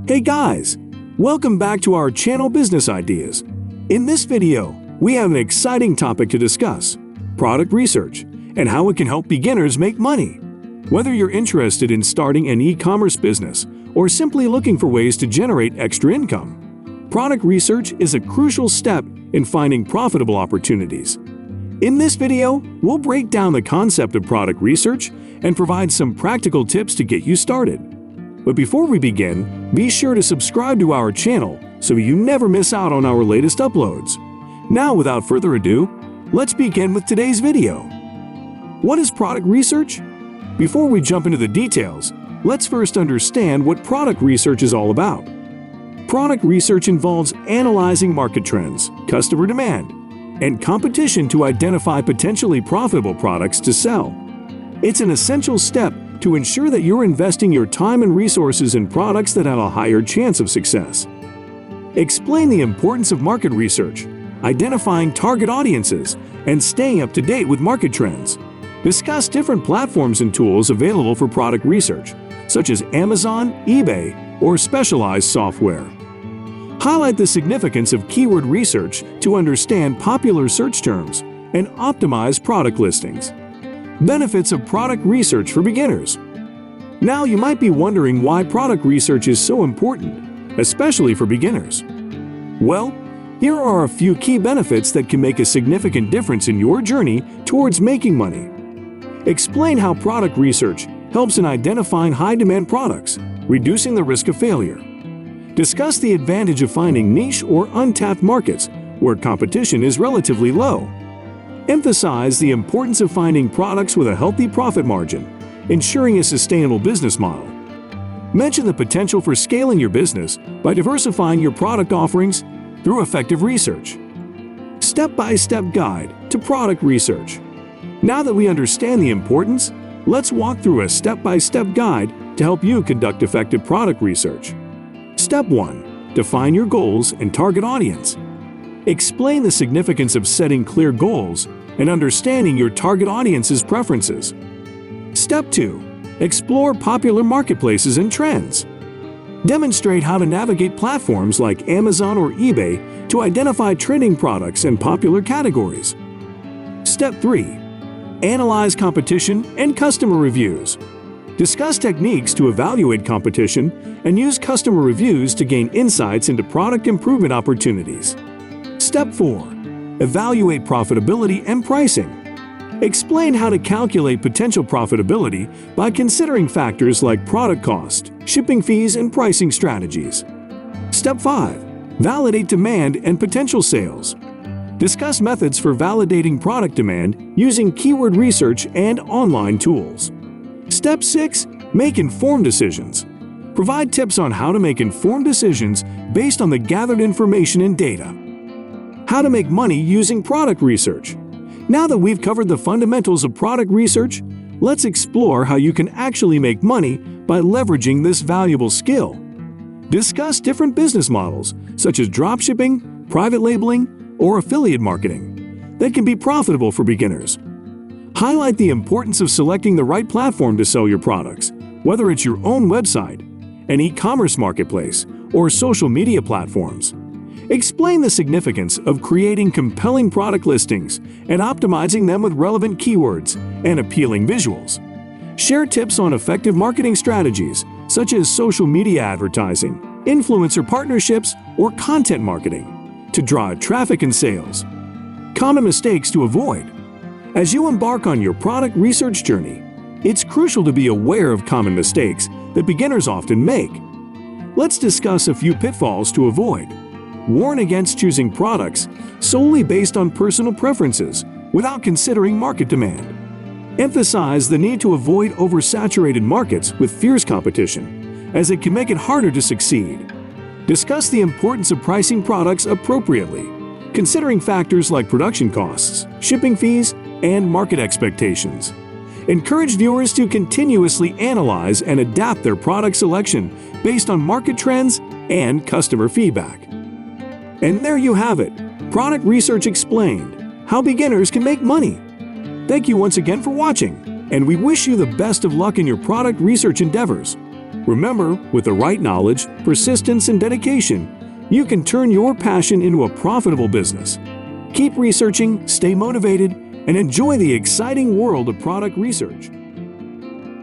Hey guys, welcome back to our channel Business Ideas. In this video, we have an exciting topic to discuss: product research and how it can help beginners make money. Whether you're interested in starting an e-commerce business or simply looking for ways to generate extra income, product research is a crucial step in finding profitable opportunities. In this video, we'll break down the concept of product research and provide some practical tips to get you started. But before we begin, be sure to subscribe to our channel so you never miss out on our latest uploads. Now, without further ado, let's begin with today's video. What is product research? Before we jump into the details, let's first understand what product research is all about. Product research involves analyzing market trends, customer demand, and competition to identify potentially profitable products to sell. It's an essential step to ensure that you're investing your time and resources in products that have a higher chance of success. Explain the importance of market research, identifying target audiences, and staying up to date with market trends. Discuss different platforms and tools available for product research, such as Amazon, eBay, or specialized software. Highlight the significance of keyword research to understand popular search terms and optimize product listings. Benefits of product research for beginners. Now you might be wondering why product research is so important, especially for beginners. Well, here are a few key benefits that can make a significant difference in your journey towards making money. Explain how product research helps in identifying high-demand products, reducing the risk of failure. Discuss the advantage of finding niche or untapped markets where competition is relatively low. Emphasize the importance of finding products with a healthy profit margin, ensuring a sustainable business model. Mention the potential for scaling your business by diversifying your product offerings through effective research. Step-by-step guide to product research. Now that we understand the importance, let's walk through a step-by-step guide to help you conduct effective product research. Step 1. Define your goals and target audience. Explain the significance of setting clear goals and understanding your target audience's preferences. Step 2. Explore popular marketplaces and trends. Demonstrate how to navigate platforms like Amazon or eBay to identify trending products and popular categories. Step 3. Analyze competition and customer reviews. Discuss techniques to evaluate competition and use customer reviews to gain insights into product improvement opportunities. Step 4. Evaluate profitability and pricing. Explain how to calculate potential profitability by considering factors like product cost, shipping fees, and pricing strategies. Step 5. Validate demand and potential sales. Discuss methods for validating product demand using keyword research and online tools. Step 6. Make informed decisions. Provide tips on how to make informed decisions based on the gathered information and data. How to make money using product research. Now that we've covered the fundamentals of product research, let's explore how you can actually make money by leveraging this valuable skill. Discuss different business models, such as dropshipping, private labeling, or affiliate marketing, that can be profitable for beginners. Highlight the importance of selecting the right platform to sell your products, whether it's your own website, an e-commerce marketplace, or social media platforms. Explain the significance of creating compelling product listings and optimizing them with relevant keywords and appealing visuals. Share tips on effective marketing strategies, such as social media advertising, influencer partnerships, or content marketing, to draw traffic and sales. Common mistakes to avoid. As you embark on your product research journey, it's crucial to be aware of common mistakes that beginners often make. Let's discuss a few pitfalls to avoid. Warn against choosing products solely based on personal preferences without considering market demand. Emphasize the need to avoid oversaturated markets with fierce competition, as it can make it harder to succeed. Discuss the importance of pricing products appropriately, considering factors like production costs, shipping fees, and market expectations. Encourage viewers to continuously analyze and adapt their product selection based on market trends and customer feedback. And there you have it, Product Research Explained, how beginners can make money. Thank you once again for watching, and we wish you the best of luck in your product research endeavors. Remember, with the right knowledge, persistence, and dedication, you can turn your passion into a profitable business. Keep researching, stay motivated, and enjoy the exciting world of product research.